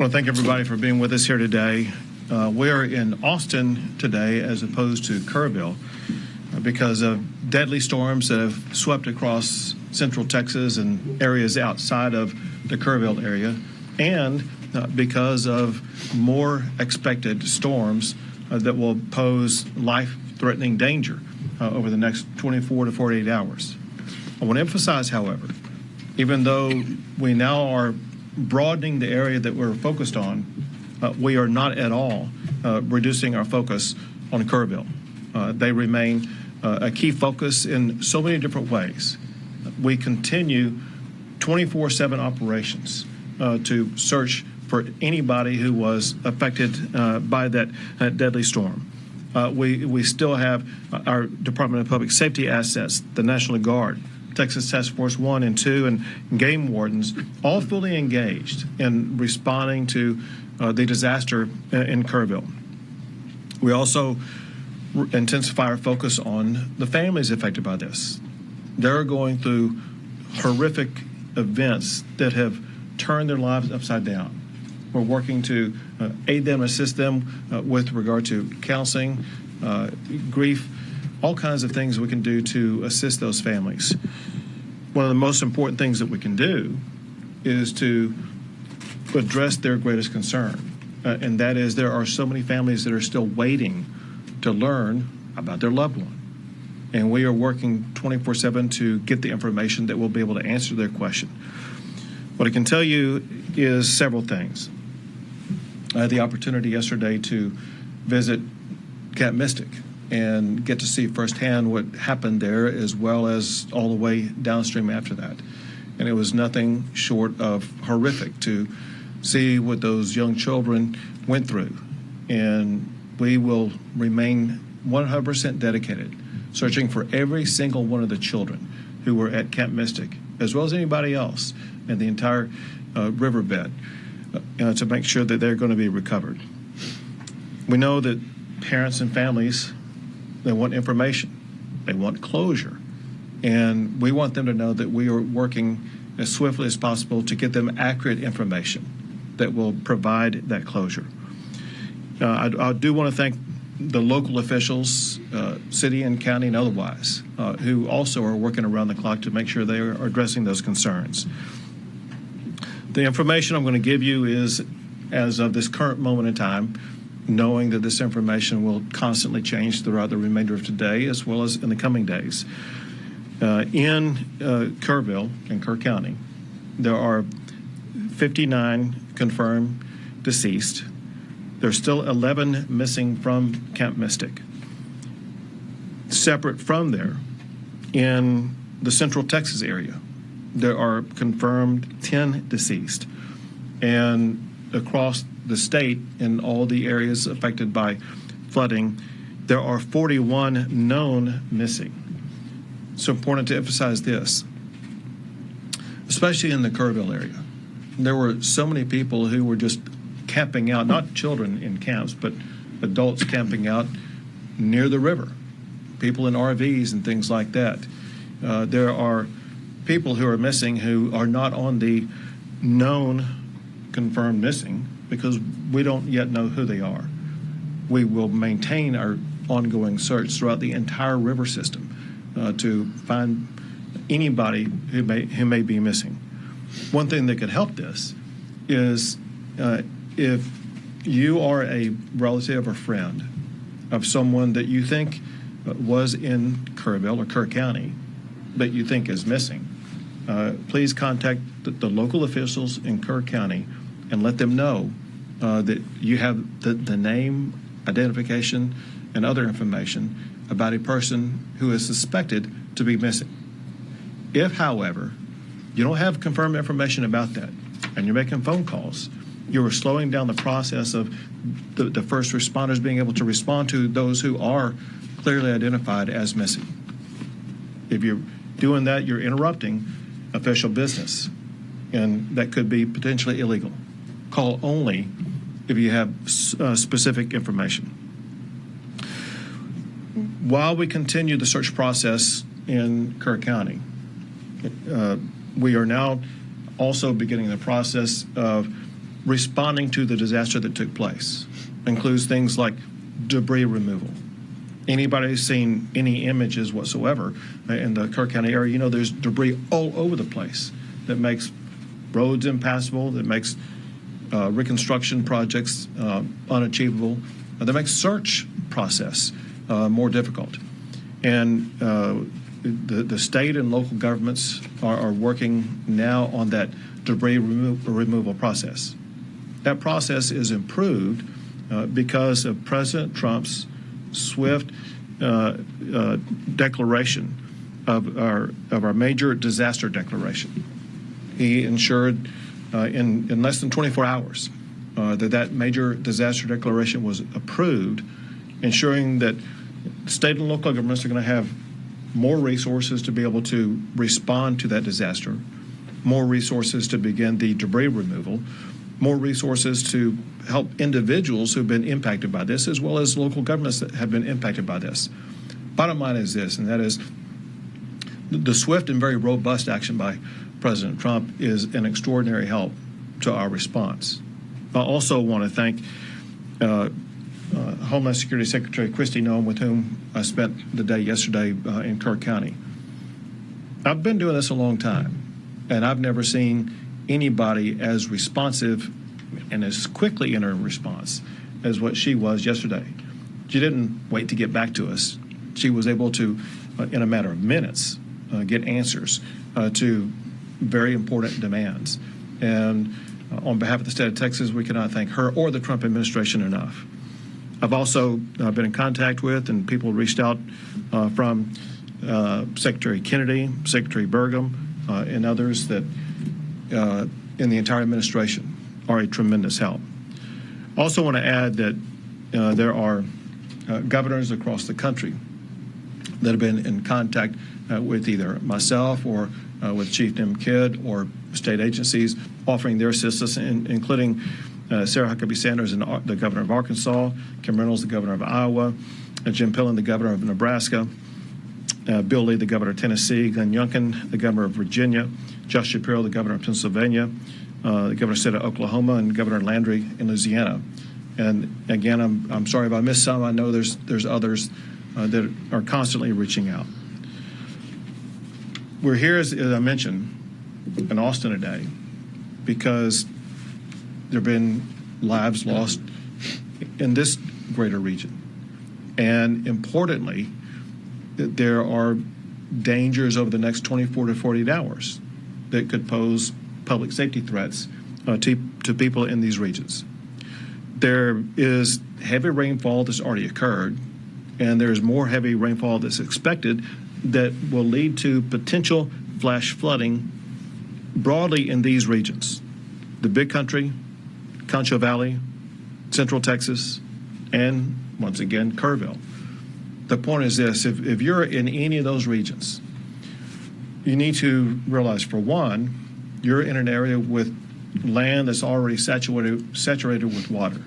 want to thank everybody for being with us here today. We're in Austin today as opposed to Kerrville because of deadly storms that have swept across central Texas and areas outside of the Kerrville area, and because of more expected storms that will pose life-threatening danger over the next 24 to 48 hours. I want to emphasize, however, even though we now are broadening the area that we're focused on, we are not at all reducing our focus on Kerrville. They remain a key focus in so many different ways. We continue 24/7 operations to search for anybody who was affected by that deadly storm. We still have our Department of Public Safety assets, the National Guard, Texas Task Force 1 and 2, and game wardens, all fully engaged in responding to the disaster in Kerrville. We also intensify our focus on the families affected by this. They're going through horrific events that have turned their lives upside down. We're working to aid them, assist them with regard to counseling, grief, all kinds of things we can do to assist those families. One of the most important things that we can do is to address their greatest concern, and that is there are so many families that are still waiting to learn about their loved one. And we are working 24/7 to get the information that will be able to answer their question. What I can tell you is several things. I had the opportunity yesterday to visit Camp Mystic and get to see firsthand what happened there, as well as all the way downstream after that. And it was nothing short of horrific to see what those young children went through. And we will remain 100% dedicated, searching for every single one of the children who were at Camp Mystic, as well as anybody else in the entire riverbed, to make sure that they're going to be recovered. We know that parents and families, they want information, they want closure, and we want them to know that we are working as swiftly as possible to get them accurate information that will provide that closure. I do want to thank the local officials, city and county and otherwise, who also are working around the clock to make sure they are addressing those concerns. The information I'm going to give you is as of this current moment in time, knowing that this information will constantly change throughout the remainder of today as well as in the coming days. In Kerrville, in Kerr County, there are 59 confirmed deceased. There's still 11 missing from Camp Mystic. Separate from there, in the central Texas area, there are confirmed 10 deceased. And across the state, in all the areas affected by flooding, there are 41 known missing. It's important to emphasize this, especially in the Kerrville area. There were so many people who were just camping out, not children in camps, but adults camping out near the river, people in RVs and things like that. There are people who are missing who are not on the known confirmed missing because we don't yet know who they are. We will maintain our ongoing search throughout the entire river system to find anybody who may be missing. One thing that could help this is if you are a relative or friend of someone that you think was in Kerrville or Kerr County that you think is missing, please contact the local officials in Kerr County and let them know that you have the name, identification, and other information about a person who is suspected to be missing. If, however, you don't have confirmed information about that and you're making phone calls, you are slowing down the process of the first responders being able to respond to those who are clearly identified as missing. If you're doing that, you're interrupting official business, and that could be potentially illegal. Call only if you have specific information. While we continue the search process in Kerr County, we are now also beginning the process of responding to the disaster that took place. Includes things like debris removal. Anybody who's seen any images whatsoever in the Kerr County area, you know there's debris all over the place that makes roads impassable, that makes reconstruction projects unachievable, that makes search process more difficult. And the state and local governments are working now on that debris removal process. That process is improved because of President Trump's swift declaration of our major disaster declaration. He ensured in less than 24 hours that major disaster declaration was approved, ensuring that state and local governments are going to have more resources to be able to respond to that disaster, more resources to begin the debris removal, more resources to help individuals who've been impacted by this, as well as local governments that have been impacted by this. Bottom line is this, and that is the swift and very robust action by President Trump is an extraordinary help to our response. I also want to thank Homeland Security Secretary Kristi Noem, with whom I spent the day yesterday in Kerr County. I've been doing this a long time, and I've never seen anybody as responsive and as quickly in her response as what she was yesterday. She didn't wait to get back to us. She was able to, in a matter of minutes, get answers to very important demands. And on behalf of the state of Texas, we cannot thank her or the Trump administration enough. I've also been in contact with, and people reached out from Secretary Kennedy, Secretary Burgum, and others that in the entire administration are a tremendous help. Also want to add that there are governors across the country that have been in contact with either myself or with Chief Nim Kidd or state agencies offering their assistance, including Sarah Huckabee Sanders, the governor of Arkansas, Kim Reynolds, the governor of Iowa, Jim Pillen, the governor of Nebraska, Bill Lee, the governor of Tennessee, Glenn Youngkin, the governor of Virginia, Josh Shapiro, the governor of Pennsylvania, the governor of state of Oklahoma, and Governor Landry in Louisiana. And again, I'm sorry if I missed some. I know there's others that are constantly reaching out. We're here, as I mentioned, in Austin today because there have been lives lost in this greater region. And importantly, there are dangers over the next 24 to 48 hours that could pose public safety threats to people in these regions. There is heavy rainfall that's already occurred, and there's more heavy rainfall that's expected that will lead to potential flash flooding broadly in these regions: the Big Country, Concho Valley, Central Texas, and once again, Kerrville. The point is this: if you're in any of those regions, you need to realize, for one, you're in an area with land that's already saturated with water.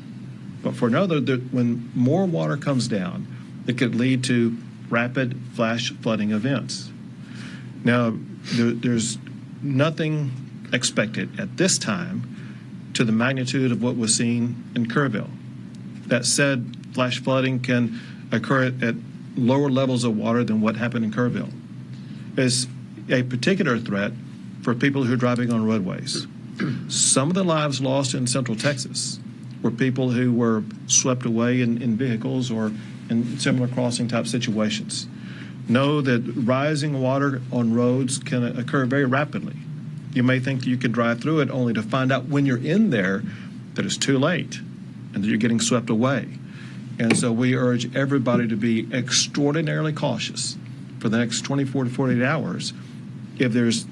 But for another, when more water comes down, it could lead to rapid flash flooding events. Now, there's nothing expected at this time to the magnitude of what was seen in Kerrville. That said, flash flooding can occur at lower levels of water than what happened in Kerrville. It's a particular threat for people who are driving on roadways. Some of the lives lost in Central Texas were people who were swept away in vehicles or in similar crossing type situations. Know that rising water on roads can occur very rapidly. You may think you could drive through it, only to find out when you're in there that it's too late and that you're getting swept away. And so we urge everybody to be extraordinarily cautious for the next 24 to 48 hours. If there's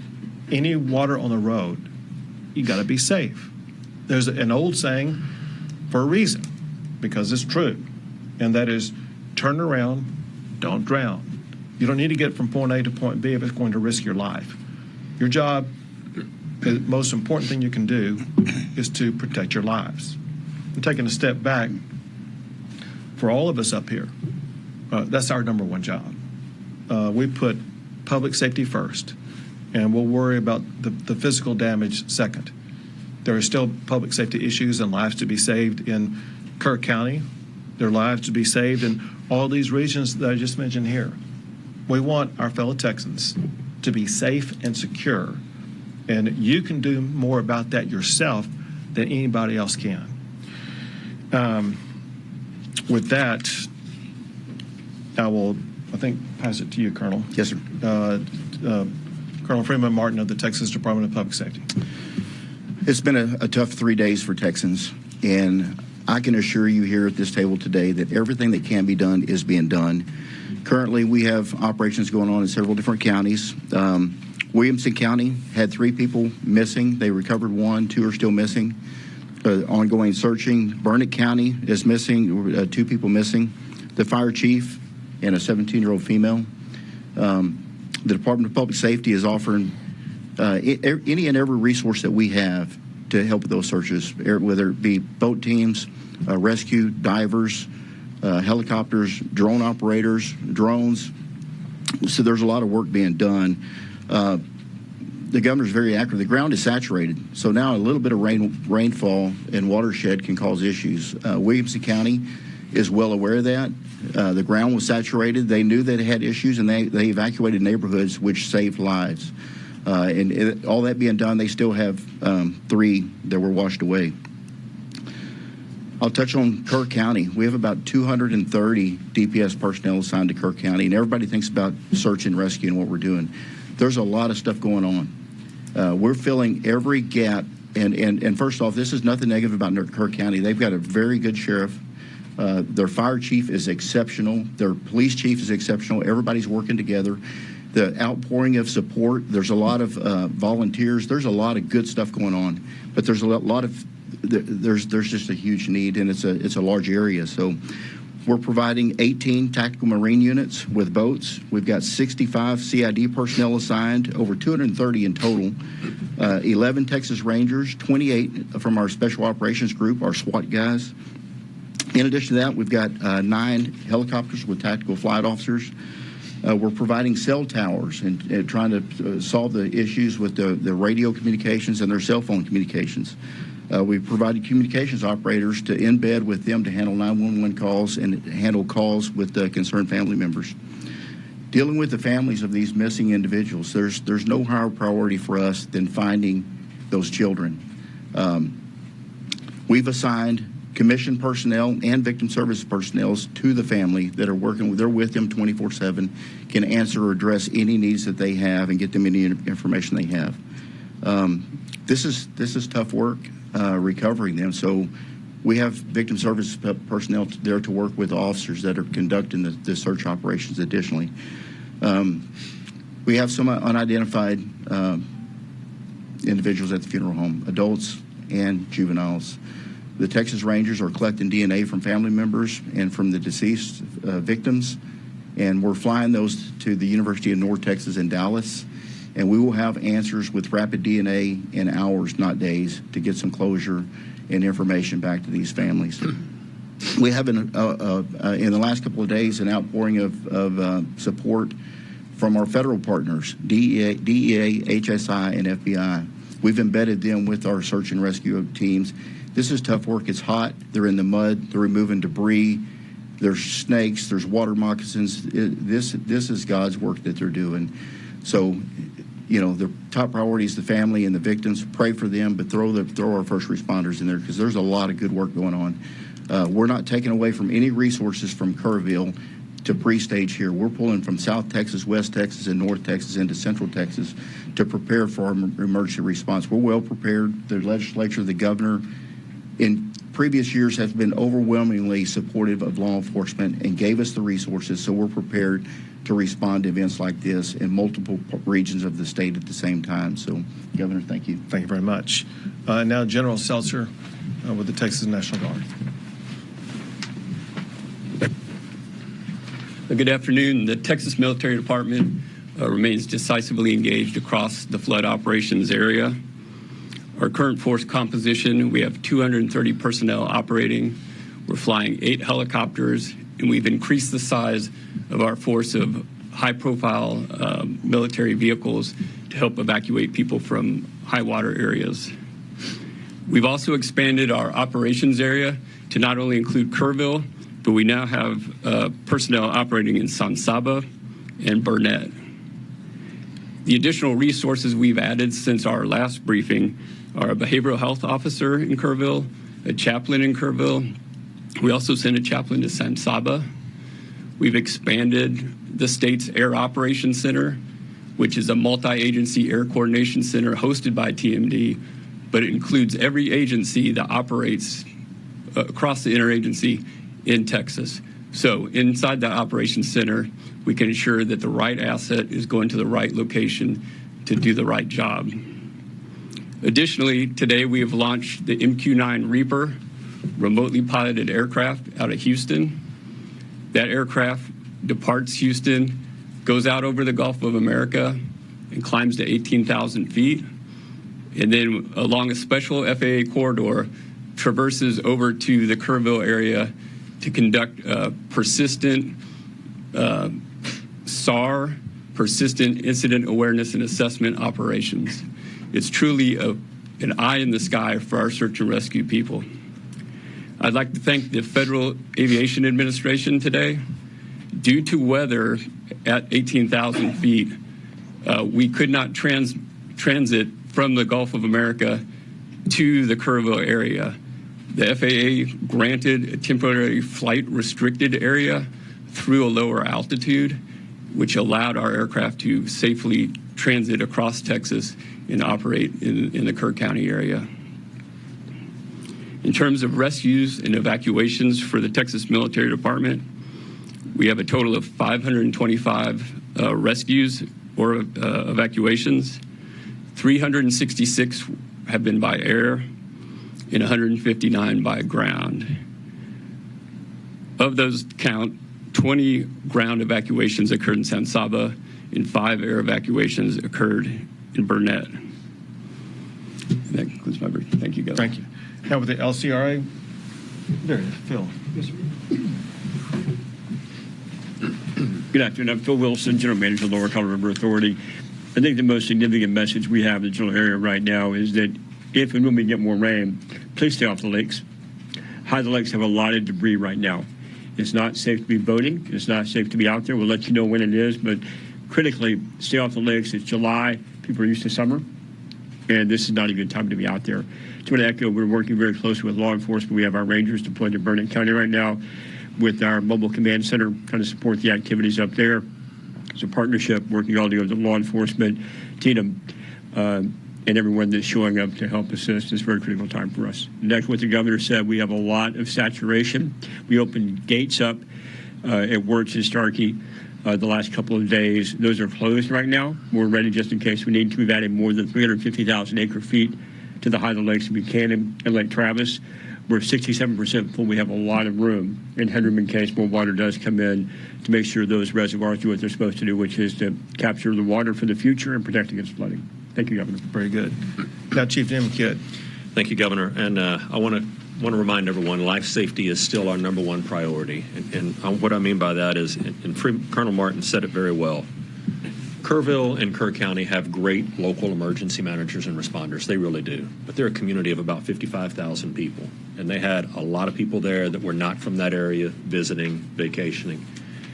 any water on the road, you got to be safe. There's an old saying for a reason, because it's true, and that is, turn around, don't drown. You don't need to get from point A to point B if it's going to risk your life. Your job, the most important thing you can do, is to protect your lives. And taking a step back, for all of us up here, that's our number one job. We put public safety first, and we'll worry about the physical damage second. There are still public safety issues and lives to be saved in Kerr County. There are lives to be saved in all these regions that I just mentioned here. We want our fellow Texans to be safe and secure, and you can do more about that yourself than anybody else can. With that, I think, pass it to you, Colonel. Yes, sir. Colonel Freeman Martin of the Texas Department of Public Safety. It's been a tough 3 days for Texans, and I can assure you here at this table today that everything that can be done is being done. Currently, we have operations going on in several different counties. Williamson County had 3 people missing. They recovered 1, 2 are still missing. Ongoing searching. Burnett County is missing, 2 people missing. The fire chief and a 17-year-old female. The Department of Public Safety is offering any and every resource that we have to help with those searches, whether it be boat teams, rescue, divers, helicopters, drone operators, drones. So there's a lot of work being done. The governor's very accurate. The ground is saturated, so now a little bit of rainfall and watershed can cause issues. Williamson County is well aware of that. The ground was saturated. They knew that it had issues, and they evacuated neighborhoods, which saved lives. All that being done, they still have 3 that were washed away. I'll touch on Kerr County. We have about 230 DPS personnel assigned to Kerr County, and everybody thinks about search and rescue and what we're doing. There's a lot of stuff going on. We're filling every gap, and first off, this is nothing negative about Kerr County. They've got a very good sheriff. Their fire chief is exceptional. Their police chief is exceptional. Everybody's working together. The outpouring of support, there's a lot of volunteers. There's a lot of good stuff going on, but there's there's just a huge need, and it's a large area. So we're providing 18 tactical marine units with boats. We've got 65 CID personnel assigned, over 230 in total, 11 Texas Rangers, 28 from our Special Operations Group, our SWAT guys. In addition to that, we've got 9 helicopters with tactical flight officers. We're providing cell towers and trying to solve the issues with the radio communications and their cell phone communications. We've provided communications operators to embed with them to handle 911 calls and handle calls with concerned family members. Dealing with the families of these missing individuals, there's no higher priority for us than finding those children. We've assigned commissioned personnel and victim service personnel to the family that are working. They're with them 24/7, can answer or address any needs that they have and get them any information they have. This is tough work, recovering them. So we have victim service personnel there to work with officers that are conducting the search operations additionally. We have some unidentified individuals at the funeral home, adults and juveniles. The Texas Rangers are collecting DNA from family members and from the deceased victims, and we're flying those to the University of North Texas in Dallas, and we will have answers with rapid DNA in hours, not days, to get some closure and information back to these families. We have, in the last couple of days, an outpouring of support from our federal partners, DEA, HSI, and FBI. We've embedded them with our search and rescue teams. This is tough work. It's hot. They're in the mud. They're removing debris. There's snakes. There's water moccasins. This is God's work that they're doing. So, the top priority is the family and the victims. Pray for them, but throw our first responders in there because there's a lot of good work going on. We're not taking away from any resources from Kerrville to pre-stage here. We're pulling from South Texas, West Texas, and North Texas into Central Texas to prepare for our emergency response. We're well prepared. The legislature, the governor, in previous years has been overwhelmingly supportive of law enforcement and gave us the resources, so we're prepared to respond to events like this in multiple regions of the state at the same time. So, Governor, thank you. Thank you very much. Now, General Seltzer with the Texas National Guard. Good afternoon. The Texas Military Department remains decisively engaged across the flood operations area. Our current force composition, we have 230 personnel operating. We're flying 8 helicopters, and we've increased the size of our force of high-profile military vehicles to help evacuate people from high water areas. We've also expanded our operations area to not only include Kerrville, but we now have personnel operating in San Saba and Burnett. The additional resources we've added since our last briefing are a behavioral health officer in Kerrville, a chaplain in Kerrville. We also sent a chaplain to San Saba. We've expanded the state's Air Operations Center, which is a multi-agency air coordination center hosted by TMD, but it includes every agency that operates across the interagency in Texas. So inside that operations center, we can ensure that the right asset is going to the right location to do the right job. Additionally, today we have launched the MQ-9 Reaper remotely piloted aircraft out of Houston. That aircraft departs Houston, goes out over the Gulf of America, and climbs to 18,000 feet. And then along a special FAA corridor, traverses over to the Kerrville area to conduct persistent SAR, persistent incident awareness and assessment operations. It's truly an eye in the sky for our search and rescue people. I'd like to thank the Federal Aviation Administration today. Due to weather at 18,000 feet, we could not transit from the Gulf of America to the Kerrville area. The FAA granted a temporary flight restricted area through a lower altitude, which allowed our aircraft to safely transit across Texas and operate in the Kerr County area. In terms of rescues and evacuations for the Texas Military Department, we have a total of 525 rescues or evacuations. 366 have been by air and 159 by ground. Of those count, 20 ground evacuations occurred in San Saba and 5 air evacuations occurred in Burnett. That concludes my brief. Thank you, Governor. Thank you. Now with the LCRA, there it is, Phil. Yes, sir. Good afternoon. I'm Phil Wilson, General Manager of the Lower Colorado River Authority. I think the most significant message we have in the general area right now is that if and when we get more rain, please stay off the lakes. The lakes have a lot of debris right now. It's not safe to be boating. It's not safe to be out there. We'll let you know when it is, but critically, stay off the lakes. It's July. People are used to summer, and this is not a good time to be out there. To echo, we're working very closely with law enforcement. We have our rangers deployed to Burnett County right now with our mobile command center trying to support the activities up there. It's a partnership working all together with law enforcement, TNM, and everyone that's showing up to help assist. It's a very critical time for us. Next, what the governor said, we have a lot of saturation. We opened gates up at Wirtz and Starkey the last couple of days. Those are closed right now. We're ready just in case we need to. We've added more than 350,000 acre feet to the height of Lakes Buchanan and Lake Travis. We're 67% full. We have a lot of room in headroom in case more water does come in to make sure those reservoirs do what they're supposed to do, which is to capture the water for the future and protect against flooding. Thank you, Governor. Very good. Now, Chief Jim Kidd. Thank you, Governor. And I want to remind everyone, life safety is still our number one priority. And what I mean by that is, and Colonel Martin said it very well, Kerrville and Kerr County have great local emergency managers and responders. They really do. But they're a community of about 55,000 people. And they had a lot of people there that were not from that area visiting, vacationing.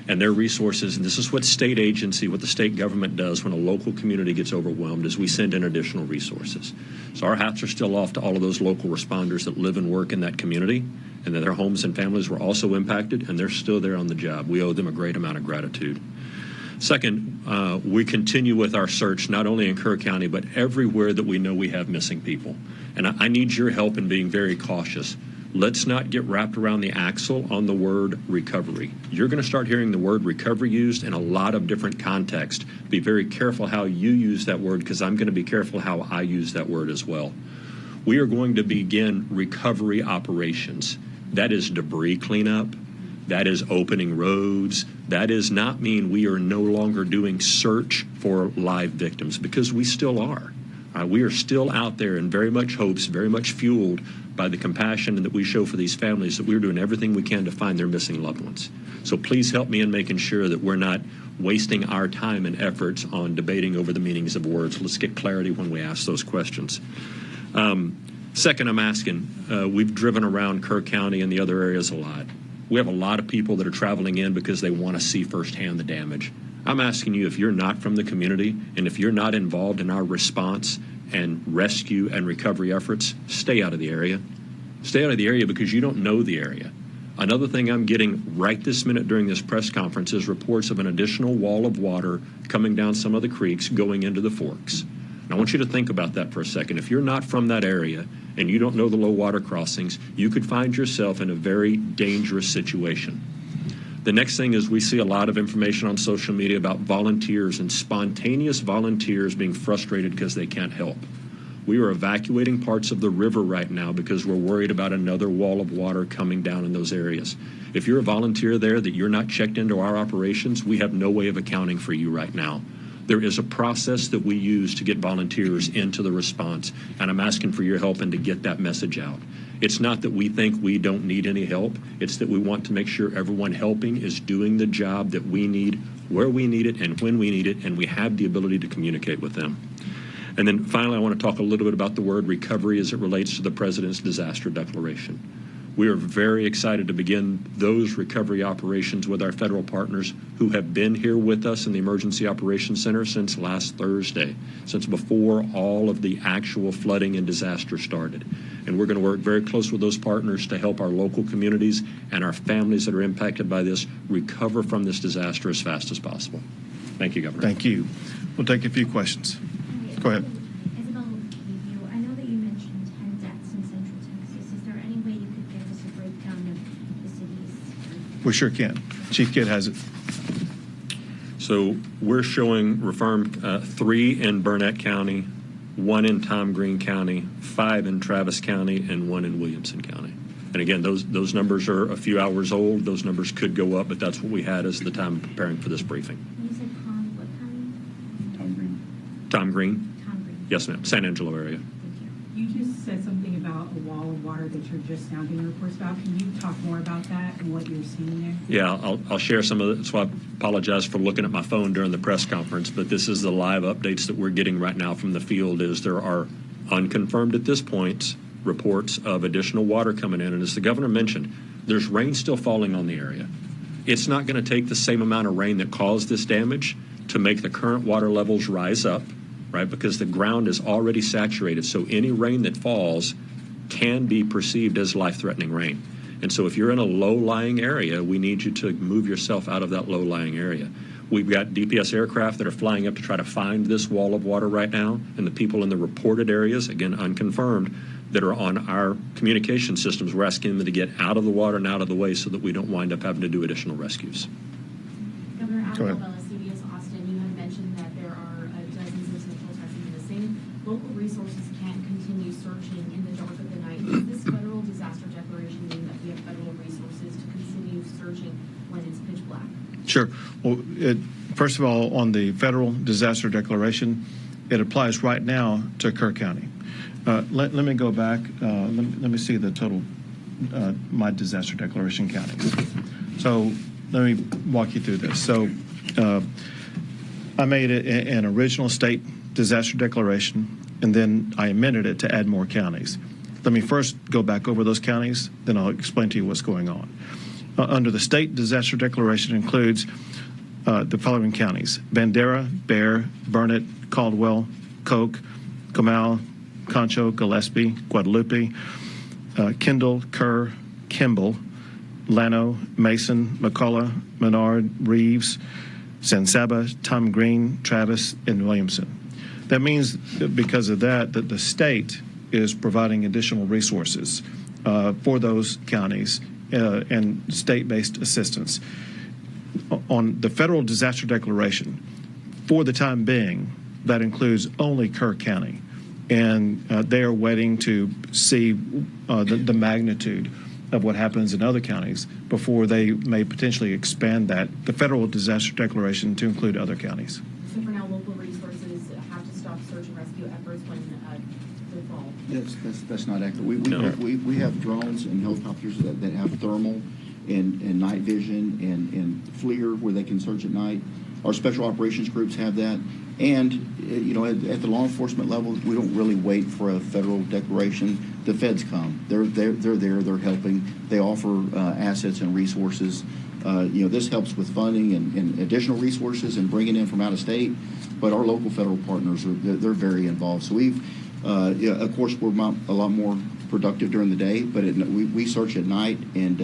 And their resources, and this is what the state government does when a local community gets overwhelmed, is we send in additional resources. So our hats are still off to all of those local responders that live and work in that community, and that their homes and families were also impacted, and they're still there on the job. We owe them a great amount of gratitude. Second, we continue with our search, not only in Kerr County, but everywhere that we know we have missing people. And I need your help in being very cautious. Let's not get wrapped around the axle on the word recovery. You're going to start hearing the word recovery used in a lot of different contexts. Be very careful how you use that word, because I'm going to be careful how I use that word as well. We are going to begin recovery operations. That is debris cleanup. That is opening roads. That does not mean we are no longer doing search for live victims, because we still are. We are still out there and very much hopes, very much fueled by the compassion that we show for these families, that we're doing everything we can to find their missing loved ones. So please help me in making sure that we're not wasting our time and efforts on debating over the meanings of words. Let's get clarity when we ask those questions. Second, I'm asking, we've driven around Kerr County and the other areas a lot. We have a lot of people that are traveling in because they want to see firsthand the damage. I'm asking you, if you're not from the community and if you're not involved in our response and rescue and recovery efforts, stay out of the area. Stay out of the area because you don't know the area. Another thing I'm getting right this minute during this press conference is reports of an additional wall of water coming down some of the creeks going into the forks. And I want you to think about that for a second. If you're not from that area and you don't know the low water crossings, you could find yourself in a very dangerous situation. The next thing is we see a lot of information on social media about volunteers and spontaneous volunteers being frustrated because they can't help. We are evacuating parts of the river right now because we're worried about another wall of water coming down in those areas. If you're a volunteer there that you're not checked into our operations, we have no way of accounting for you right now. There is a process that we use to get volunteers into the response, and I'm asking for your help and to get that message out. It's not that we think we don't need any help. It's that we want to make sure everyone helping is doing the job that we need, where we need it, and when we need it, and we have the ability to communicate with them. And then finally, I want to talk a little bit about the word recovery as it relates to the President's disaster declaration. We are very excited to begin those recovery operations with our federal partners who have been here with us in the Emergency Operations Center since last Thursday, since before all of the actual flooding and disaster started. And we're going to work very close with those partners to help our local communities and our families that are impacted by this recover from this disaster as fast as possible. Thank you, Governor. Thank you. We'll take a few questions. Go ahead. Isabel, I know that you mentioned 10 deaths in Central Texas. Is there any way you could give us a breakdown of the cities? We sure can. Chief Kidd has it. So we're showing reform 3 in Burnett County, 1 in Tom Green County, 5 in Travis County, and 1 in Williamson County. And again, those numbers are a few hours old. Those numbers could go up, but that's what we had as the time preparing for this briefing. You said what county? Tom Green. Tom Green? Tom Green. Yes, ma'am. San Angelo area. Thank you. You just said something about a wall of water that you're just now getting reports about. Can you talk more about that and what you're seeing there? Yeah, I'll share some of it. So I apologize for looking at my phone during the press conference, but this is the live updates that we're getting right now from the field. Is there are unconfirmed at this point reports of additional water coming in. And as the governor mentioned, there's rain still falling on the area. It's not going to take the same amount of rain that caused this damage to make the current water levels rise up, right? Because the ground is already saturated. So any rain that falls can be perceived as life-threatening rain. And so if you're in a low-lying area, we need you to move yourself out of that low-lying area. We've got DPS aircraft that are flying up to try to find this wall of water right now, and the people in the reported areas, again, unconfirmed, that are on our communication systems, we're asking them to get out of the water and out of the way so that we don't wind up having to do additional rescues. Governor Go ahead. Abbott, CBS Austin, you had mentioned that there are dozens of Central Texans missing. Local resources can't continue searching in the dark of the night. Does this federal disaster declaration mean that we have federal resources to continue searching when it's pitch black? Sure. Well, first of all, on the federal disaster declaration, it applies right now to Kerr County. Let me go back. Let me see the total, my disaster declaration counties. So let me walk you through this. So I made an original state disaster declaration, and then I amended it to add more counties. Let me first go back over those counties, then I'll explain to you what's going on. Under the state disaster declaration includes the following counties: Bandera, Bear, Burnett, Caldwell, Koch, Comal, Concho, Gillespie, Guadalupe, Kendall, Kerr, Kimball, Llano, Mason, McCullough, Menard, Reeves, San Saba, Tom Green, Travis, and Williamson. That means that because of that the state is providing additional resources for those counties and state-based assistance. On the federal disaster declaration, for the time being, that includes only Kerr County. And they are waiting to see the magnitude of what happens in other counties before they may potentially expand the federal disaster declaration to include other counties. So for now, local resources have to stop search and rescue efforts when they fall. That's not accurate. We have drones and helicopters that have thermal and night vision and FLIR where they can search at night. Our special operations groups have that. And, at the law enforcement level, we don't really wait for a federal declaration. The feds come. They're there. They're helping. They offer assets and resources. This helps with funding and additional resources and bringing in from out of state. But our local federal partners they're very involved. So we've, of course, we're a lot more productive during the day, but we search at night, and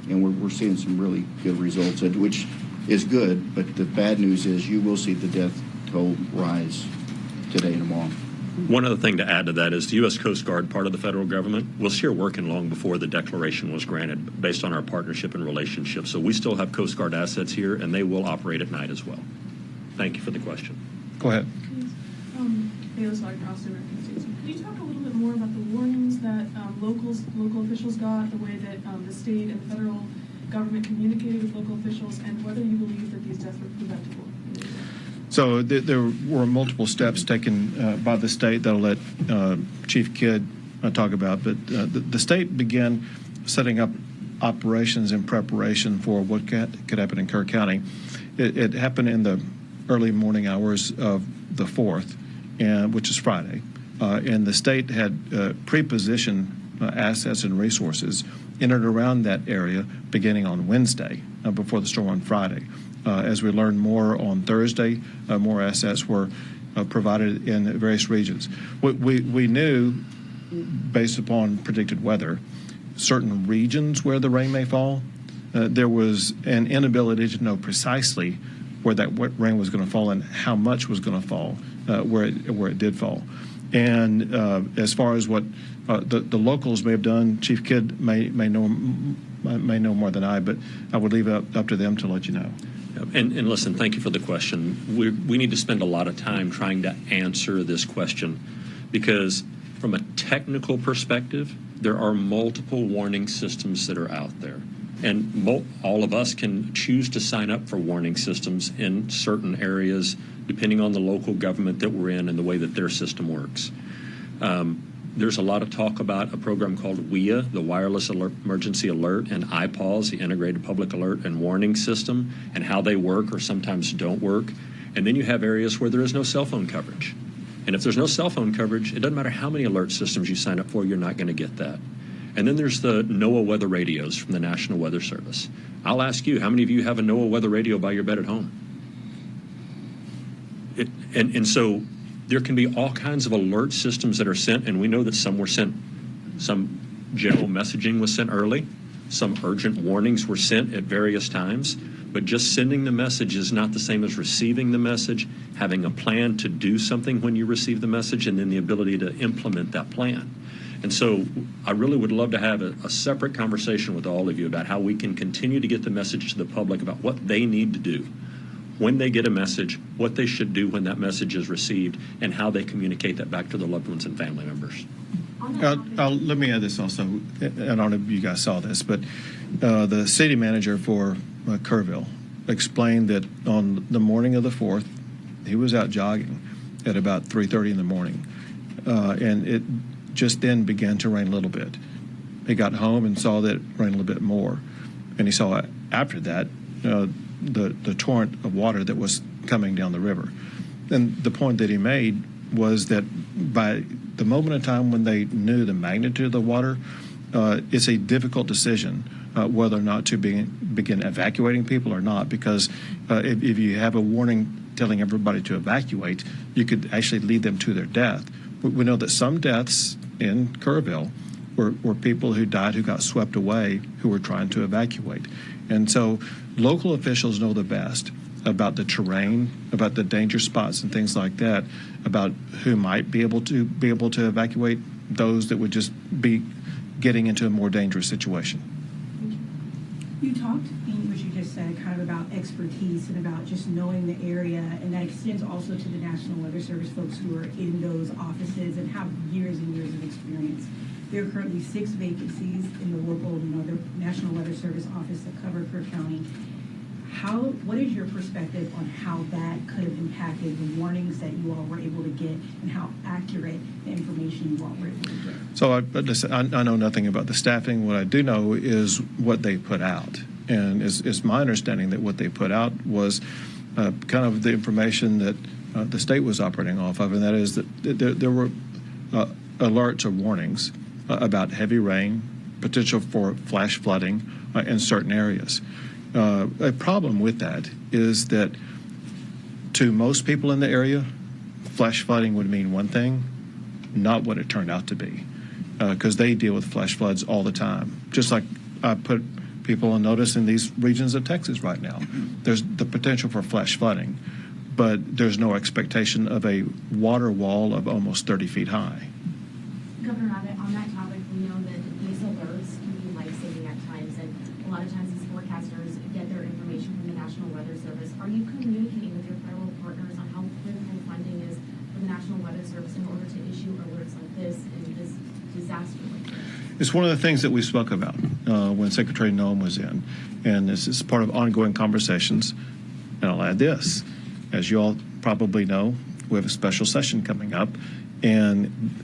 we're seeing some really good results, which is good. But the bad news is you will see the death toll rise today and tomorrow. One other thing to add to that is the U.S. Coast Guard, part of the federal government, was here working long before the declaration was granted based on our partnership and relationship. So we still have Coast Guard assets here, and they will operate at night as well. Thank you for the question. Go ahead. Bayless Wagner, also American States. Can you talk a little bit more about the warnings that local officials got, the way that the state and the federal government communicated with local officials, and whether you believe that these deaths were preventable? So there were multiple steps taken by the state that I'll let Chief Kidd talk about, but the state began setting up operations in preparation for what could happen in Kerr County. It happened in the early morning hours of the 4th, which is Friday, and the state had pre-positioned assets and resources in and around that area beginning on Wednesday before the storm on Friday. As we learned more on Thursday, more assets were provided in various regions. We knew, based upon predicted weather, certain regions where the rain may fall. There was an inability to know precisely where that rain was going to fall and how much was going to fall, where it did fall. And as far as what the locals may have done, Chief Kidd may know more than I, but I would leave it up to them to let you know. And listen, thank you for the question. We need to spend a lot of time trying to answer this question because from a technical perspective, there are multiple warning systems that are out there. And all of us can choose to sign up for warning systems in certain areas depending on the local government that we're in and the way that their system works. There's a lot of talk about a program called WIA, the Wireless Emergency Alert, and IPAWS, the Integrated Public Alert and Warning System, and how they work or sometimes don't work. And then you have areas where there is no cell phone coverage. And if there's no cell phone coverage, it doesn't matter how many alert systems you sign up for, you're not going to get that. And then there's the NOAA weather radios from the National Weather Service. I'll ask you, how many of you have a NOAA weather radio by your bed at home? And so there can be all kinds of alert systems that are sent, and we know that some were sent, some general messaging was sent early, some urgent warnings were sent at various times, but just sending the message is not the same as receiving the message, having a plan to do something when you receive the message, and then the ability to implement that plan. And so I really would love to have a separate conversation with all of you about how we can continue to get the message to the public about what they need to do when they get a message, what they should do when that message is received, and how they communicate that back to their loved ones and family members. Let me add this also. I don't know if you guys saw this, but the city manager for Kerrville explained that on the morning of the 4th, he was out jogging at about 3:30 in the morning, and it just then began to rain a little bit. He got home and saw that it rained a little bit more, and he saw after that the torrent of water that was coming down the river. And the point that he made was that by the moment in time when they knew the magnitude of the water, it's a difficult decision whether or not to begin evacuating people or not, because if you have a warning telling everybody to evacuate, you could actually lead them to their death. We know that some deaths in Kerrville were people who died who got swept away who were trying to evacuate. And so local officials know the best about the terrain, about the danger spots and things like that, about who might be able to evacuate those that would just be getting into a more dangerous situation. You talked, in what you just said, kind of about expertise and about just knowing the area, and that extends also to the National Weather Service folks who are in those offices and have years and years of experience. There are currently 6 vacancies in the local, the National Weather Service office that cover Kerr County. What is your perspective on how that could have impacted the warnings that you all were able to get and how accurate the information you all were able to get? So I know nothing about the staffing. What I do know is what they put out. And it's my understanding that what they put out was kind of the information that the state was operating off of, and that is that there were alerts or warnings about heavy rain, potential for flash flooding in certain areas. A problem with that is that to most people in the area, flash flooding would mean one thing, not what it turned out to be, because they deal with flash floods all the time. Just like I put people on notice in these regions of Texas right now, there's the potential for flash flooding, but there's no expectation of a water wall of almost 30 feet high. Governor Abbott, on that topic, we know that these alerts can be life-saving at times, and a lot of times these forecasters get their information from the National Weather Service. Are you communicating with your federal partners on how critical funding is for the National Weather Service in order to issue alerts like this and this disaster like this? It's one of the things that we spoke about when Secretary Noem was in, and this is part of ongoing conversations. And I'll add this. As you all probably know, we have a special session coming up, and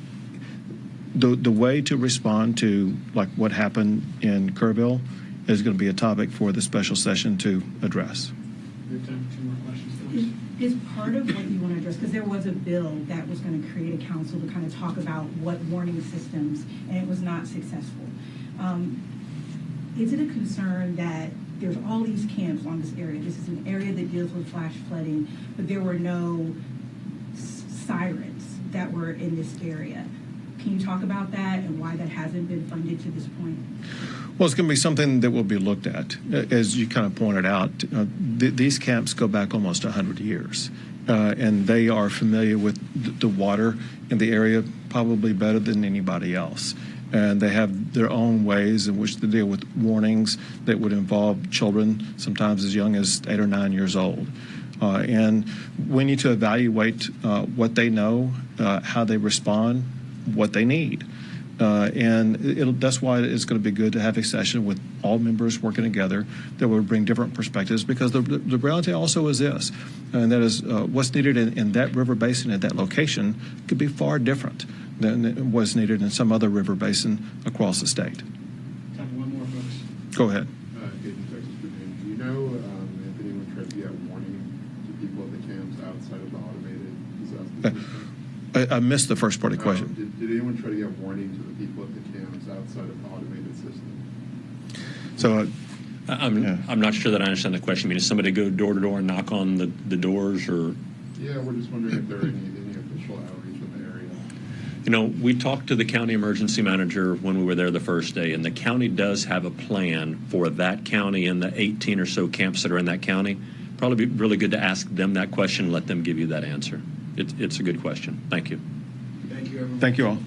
the way to respond to like what happened in Kerrville is going to be a topic for the special session to address. We have time for 2 more questions. Is part of what you want to address, because there was a bill that was going to create a council to kind of talk about what warning systems, and it was not successful. Is it a concern that there's all these camps on this area? This is an area that deals with flash flooding, but there were no sirens that were in this area. Can you talk about that and why that hasn't been funded to this point? Well, it's going to be something that will be looked at. As you kind of pointed out, these camps go back almost 100 years, and they are familiar with the water in the area probably better than anybody else. And they have their own ways in which to deal with warnings that would involve children, sometimes as young as 8 or 9 years old. And we need to evaluate what they know, how they respond, what they need. And that's why it's going to be good to have a session with all members working together that will bring different perspectives, because the reality also is this, and that is what's needed in that river basin at that location could be far different than what's needed in some other river basin across the state. Time for 1 more, folks. Go ahead. In Texas, Virginia, do you know if anyone tried to get a warning to people at the camps outside of the automated disaster system? I missed the first part of the question. Did anyone try to get a warning to the people at the camps outside of the automated system? So I'm not sure that I understand the question. I mean, does somebody go door to door and knock on the doors, or? Yeah, we're just wondering if there are any official outreach in the area. You know, we talked to the county emergency manager when we were there the first day, and the county does have a plan for that county and the 18 or so camps that are in that county. Probably be really good to ask them that question and let them give you that answer. It's a good question. Thank you. Thank you, everyone. Thank you all.